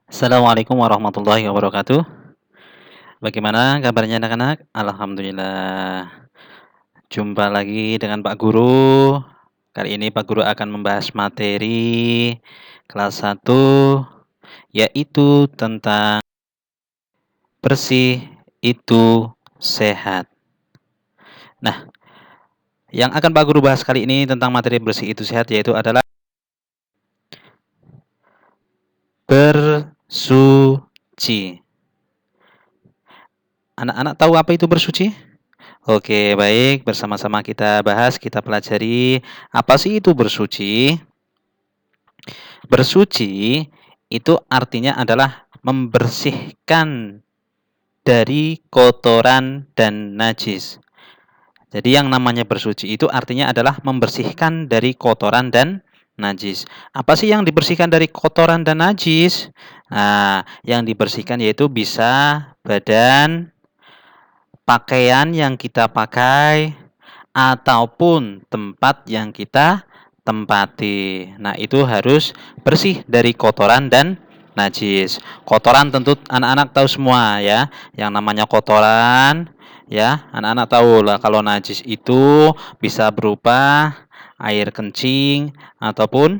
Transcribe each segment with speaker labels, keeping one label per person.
Speaker 1: Assalamualaikum warahmatullahi wabarakatuh. Bagaimana kabarnya anak-anak? Alhamdulillah. Jumpa lagi dengan Pak Guru. Kali ini Pak Guru akan membahas materi kelas 1, yaitu tentang bersih itu sehat. Nah, yang akan Pak Guru bahas kali ini tentang materi bersih itu sehat yaitu adalah bersuci. Anak-anak tahu apa itu bersuci? Oke, baik. Bersama-sama kita bahas, kita pelajari apa sih itu bersuci. Bersuci itu artinya adalah membersihkan dari kotoran dan najis. Jadi yang namanya bersuci itu artinya adalah membersihkan dari kotoran dan najis. Apa sih yang dibersihkan dari kotoran dan najis? Nah, yang dibersihkan yaitu bisa badan, pakaian yang kita pakai, ataupun tempat yang kita tempati. Nah, itu harus bersih dari kotoran dan najis. Kotoran tentu anak-anak tahu semua ya. Yang namanya kotoran ya, anak-anak tahu lah kalau najis itu bisa berupa air kencing ataupun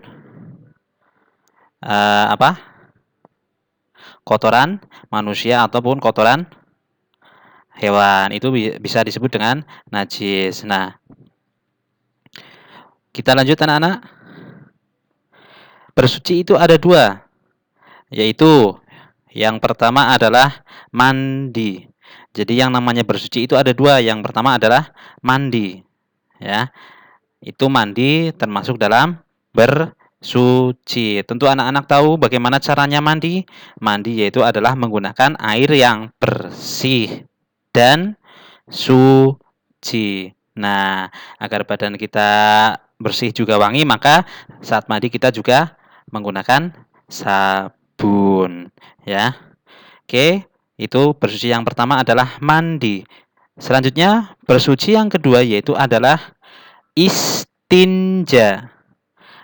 Speaker 1: apa? Kotoran manusia ataupun kotoran hewan. Itu bisa disebut dengan najis. Nah, kita lanjut anak-anak. Bersuci itu ada dua, yaitu yang pertama adalah mandi. Jadi yang namanya bersuci itu ada dua. Yang pertama adalah mandi. Ya, itu mandi termasuk dalam bersuci. Tentu anak-anak tahu bagaimana caranya mandi. Mandi yaitu adalah menggunakan air yang bersih dan suci. Nah, agar badan kita bersih juga wangi, maka saat mandi kita juga menggunakan sabun, ya. Oke, itu bersuci yang pertama adalah mandi. Selanjutnya, bersuci yang kedua yaitu adalah istinja.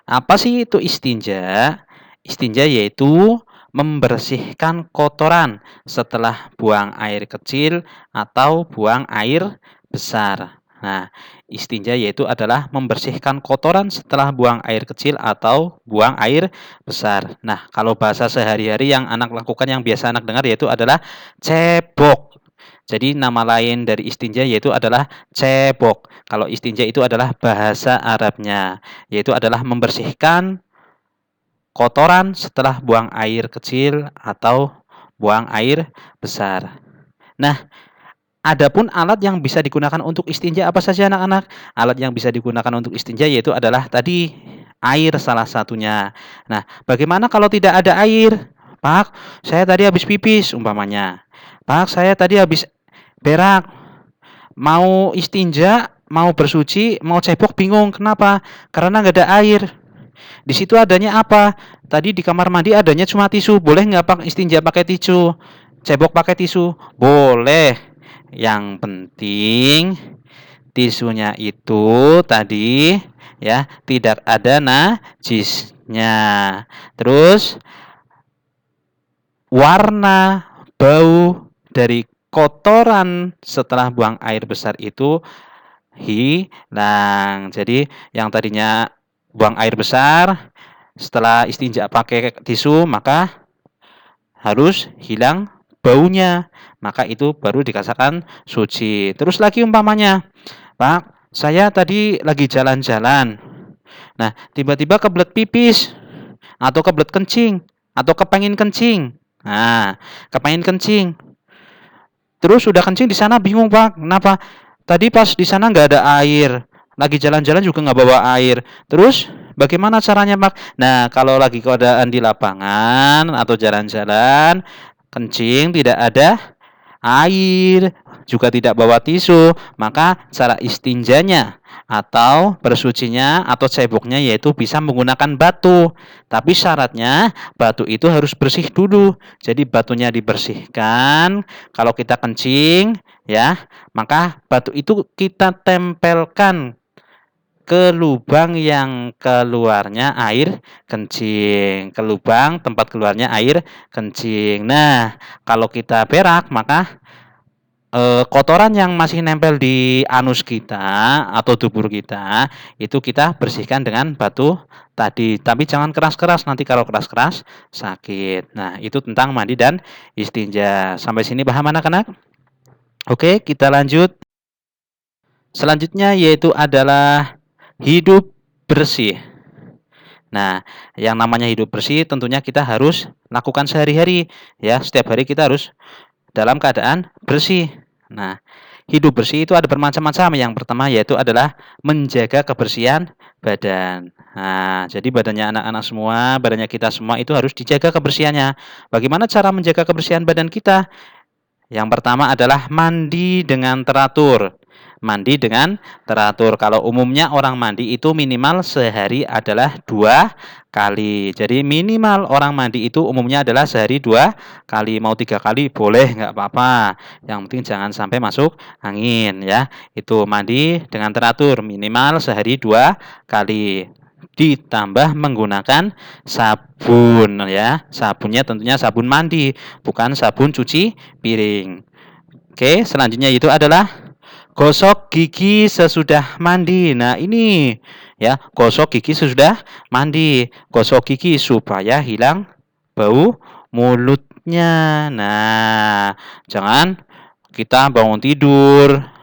Speaker 1: Apa sih itu istinja? Istinja yaitu membersihkan kotoran setelah buang air kecil atau buang air besar. Nah, istinja yaitu adalah membersihkan kotoran setelah buang air kecil atau buang air besar. Nah, kalau bahasa sehari-hari yang anak lakukan yang biasa anak dengar yaitu adalah cebok. Jadi nama lain dari istinja yaitu adalah cebok. Kalau istinja itu adalah bahasa Arabnya, yaitu adalah membersihkan kotoran setelah buang air kecil atau buang air besar. Nah, adapun alat yang bisa digunakan untuk istinja apa saja anak-anak? Alat yang bisa digunakan untuk istinja yaitu adalah tadi air salah satunya. Nah, bagaimana kalau tidak ada air? Pak, saya tadi habis pipis umpamanya. Pak, saya tadi habis berak. Mau istinja, mau bersuci, mau cebok bingung. Kenapa? Karena nggak ada air. Di situ adanya apa? Tadi di kamar mandi adanya cuma tisu. Boleh nggak Pak istinja pakai tisu? Cebok pakai tisu? Boleh. Yang penting tisunya itu tadi ya tidak ada najisnya. Terus warna bau dari kotoran setelah buang air besar itu hilang. Jadi yang tadinya buang air besar setelah istinja pakai tisu maka harus hilang baunya. Maka itu baru dikatakan suci. Terus lagi umpamanya, Pak, saya tadi lagi jalan-jalan. Nah, tiba-tiba kebelet pipis atau kebelet kencing atau kepengin kencing. Nah, kepengin kencing. Terus udah kencing di sana bingung Pak, kenapa? Tadi pas di sana nggak ada air, lagi jalan-jalan juga nggak bawa air. Terus bagaimana caranya Pak? Nah kalau lagi keadaan di lapangan atau jalan-jalan, kencing tidak ada air, juga tidak bawa tisu, maka cara istinjanya atau bersucinya atau ceboknya yaitu bisa menggunakan batu. Tapi syaratnya batu itu harus bersih dulu. Jadi batunya dibersihkan. Kalau kita kencing, ya, maka batu itu kita tempelkan ke lubang yang keluarnya air kencing. Ke lubang tempat keluarnya air kencing. Nah, kalau kita berak, maka kotoran yang masih nempel di anus kita atau dubur kita, itu kita bersihkan dengan batu tadi. Tapi jangan keras-keras, nanti kalau keras-keras sakit. Nah, itu tentang mandi dan istinja. Sampai sini paham anak-anak? Oke, kita lanjut. Selanjutnya yaitu adalah hidup bersih. Nah, yang namanya hidup bersih tentunya kita harus lakukan sehari-hari ya. Setiap hari kita harus dalam keadaan bersih. Nah, hidup bersih itu ada bermacam-macam. Yang pertama yaitu adalah menjaga kebersihan badan. Nah, jadi badannya anak-anak semua, badannya kita semua itu harus dijaga kebersihannya. Bagaimana cara menjaga kebersihan badan kita? Yang pertama adalah mandi dengan teratur. Mandi dengan teratur. Kalau umumnya orang mandi itu minimal sehari adalah 2 kali. Jadi minimal orang mandi itu umumnya adalah sehari 2 kali. Mau 3 kali boleh, nggak apa-apa. Yang penting jangan sampai masuk angin ya. Itu mandi dengan teratur. Minimal sehari 2 kali. Ditambah menggunakan sabun ya. Sabunnya tentunya sabun mandi, bukan sabun cuci piring. Oke, selanjutnya itu adalah gosok gigi sesudah mandi. Nah, ini ya, gosok gigi sesudah mandi. Gosok gigi supaya hilang bau mulutnya. Nah, jangan kita bangun tidur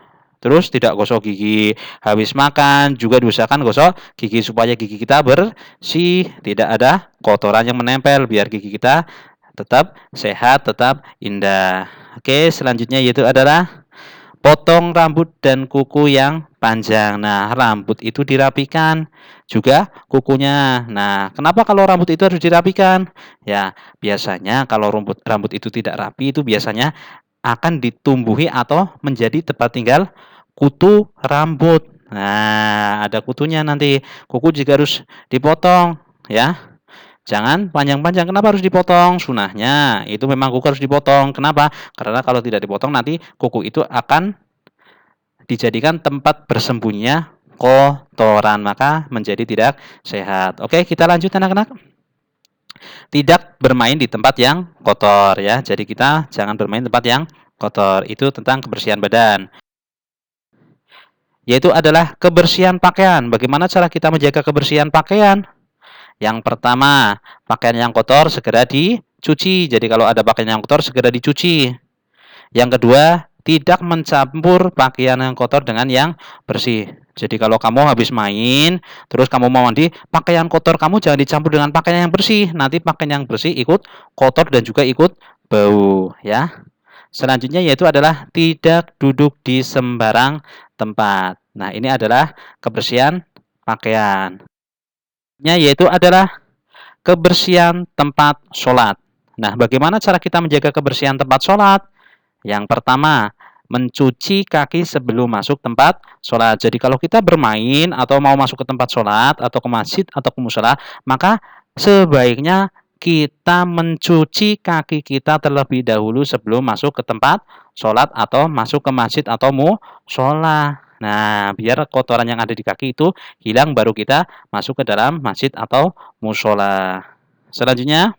Speaker 1: terus tidak gosok gigi. Habis makan juga diusahakan gosok gigi supaya gigi kita bersih, tidak ada kotoran yang menempel biar gigi kita tetap sehat, tetap indah. Oke, selanjutnya yaitu adalah potong rambut dan kuku yang panjang. Nah, rambut itu dirapikan, juga kukunya. Nah, kenapa kalau rambut itu harus dirapikan? Ya, biasanya kalau rambut itu tidak rapi, itu biasanya akan ditumbuhi atau menjadi tempat tinggal kutu rambut. Nah, ada kutunya nanti. Kuku juga harus dipotong, ya. Jangan panjang-panjang. Kenapa harus dipotong? Sunahnya itu memang kuku harus dipotong. Kenapa? Karena kalau tidak dipotong nanti kuku itu akan dijadikan tempat bersembunyinya kotoran, maka menjadi tidak sehat. Oke, kita lanjut anak-anak. Tidak bermain di tempat yang kotor ya. Jadi kita jangan bermain di tempat yang kotor. Itu tentang kebersihan badan. Yaitu adalah kebersihan pakaian. Bagaimana cara kita menjaga kebersihan pakaian? Yang pertama, pakaian yang kotor segera dicuci. Jadi kalau ada pakaian yang kotor segera dicuci. Yang kedua, tidak mencampur pakaian yang kotor dengan yang bersih. Jadi kalau kamu habis main, terus kamu mau mandi, pakaian kotor kamu jangan dicampur dengan pakaian yang bersih. Nanti pakaian yang bersih ikut kotor dan juga ikut bau, ya. Selanjutnya yaitu adalah tidak duduk di sembarang tempat. Nah, ini adalah kebersihan pakaian. Yaitu adalah kebersihan tempat sholat. Nah, bagaimana cara kita menjaga kebersihan tempat sholat? Yang pertama, mencuci kaki sebelum masuk tempat sholat. Jadi kalau kita bermain atau mau masuk ke tempat sholat atau ke masjid atau ke musola, maka sebaiknya kita mencuci kaki kita terlebih dahulu sebelum masuk ke tempat sholat atau masuk ke masjid atau musola. Nah, biar kotoran yang ada di kaki itu hilang baru kita masuk ke dalam masjid atau musola. Selanjutnya,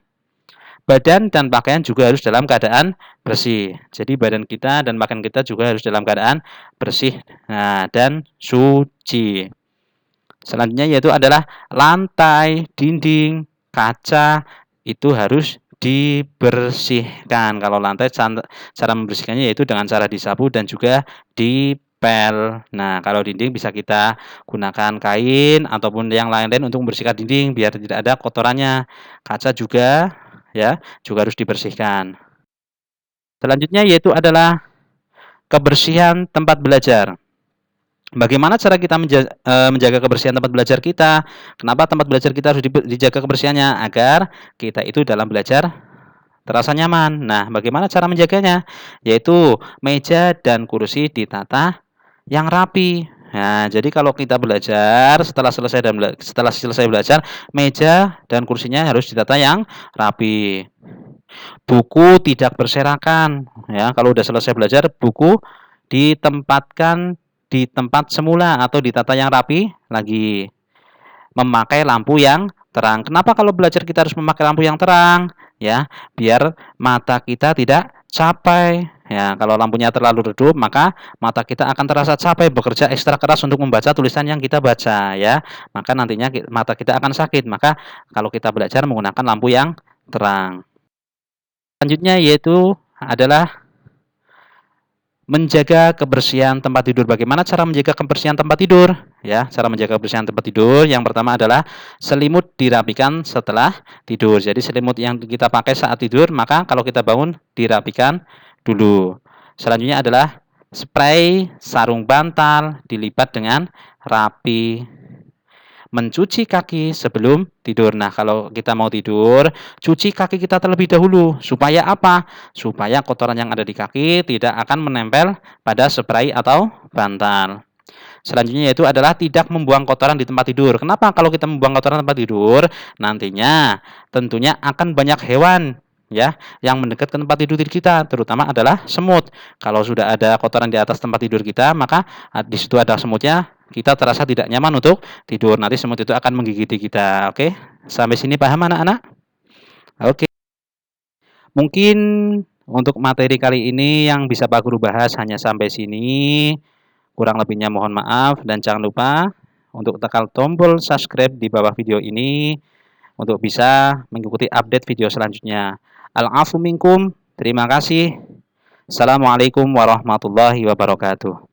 Speaker 1: badan dan pakaian juga harus dalam keadaan bersih. Jadi badan kita dan pakaian kita juga harus dalam keadaan bersih dan suci. Selanjutnya yaitu adalah lantai, dinding, kaca itu harus dibersihkan. Kalau lantai cara membersihkannya yaitu dengan cara disapu dan juga dipel. Nah, kalau dinding bisa kita gunakan kain ataupun yang lain-lain untuk membersihkan dinding biar tidak ada kotorannya. Kaca juga juga harus dibersihkan. Selanjutnya yaitu adalah kebersihan tempat belajar. Bagaimana cara kita menjaga kebersihan tempat belajar kita? Kenapa tempat belajar kita harus dijaga kebersihannya? Agar kita itu dalam belajar terasa nyaman. Nah, bagaimana cara menjaganya? Yaitu meja dan kursi ditata yang rapi. Nah, jadi kalau kita belajar setelah selesai belajar, meja dan kursinya harus ditata yang rapi. Buku tidak berserakan. Ya, kalau udah selesai belajar, buku ditempatkan di tempat semula atau di tata yang rapi lagi. Memakai lampu yang terang. Kenapa kalau belajar kita harus memakai lampu yang terang? Ya, biar mata kita tidak capek. Ya, kalau lampunya terlalu redup, maka mata kita akan terasa capek bekerja ekstra keras untuk membaca tulisan yang kita baca, ya. Maka nantinya mata kita akan sakit. Maka kalau kita belajar menggunakan lampu yang terang. Selanjutnya yaitu adalah menjaga kebersihan tempat tidur. Bagaimana cara menjaga kebersihan tempat tidur? Ya, cara menjaga kebersihan tempat tidur yang pertama adalah selimut dirapikan setelah tidur. Jadi selimut yang kita pakai saat tidur, maka kalau kita bangun dirapikan dulu. Selanjutnya adalah spray sarung bantal dilipat dengan rapi. Mencuci kaki sebelum tidur. Nah, kalau kita mau tidur, cuci kaki kita terlebih dahulu. Supaya apa? Supaya kotoran yang ada di kaki tidak akan menempel pada spray atau bantal. Selanjutnya yaitu adalah tidak membuang kotoran di tempat tidur. Kenapa? Kalau kita membuang kotoran di tempat tidur, nantinya tentunya akan banyak hewan ya yang mendekat ke tempat tidur kita, terutama adalah semut. Kalau sudah ada kotoran di atas tempat tidur kita, maka di situ ada semutnya, kita terasa tidak nyaman untuk tidur. Nanti semut itu akan menggigiti kita. Oke, sampai sini paham anak-anak? Oke, mungkin untuk materi kali ini yang bisa Pak Guru bahas hanya sampai sini. Kurang lebihnya mohon maaf dan jangan lupa untuk tekan tombol subscribe di bawah video ini untuk bisa mengikuti update video selanjutnya. Al-afu minkum. Terima kasih. Assalamualaikum warahmatullahi wabarakatuh.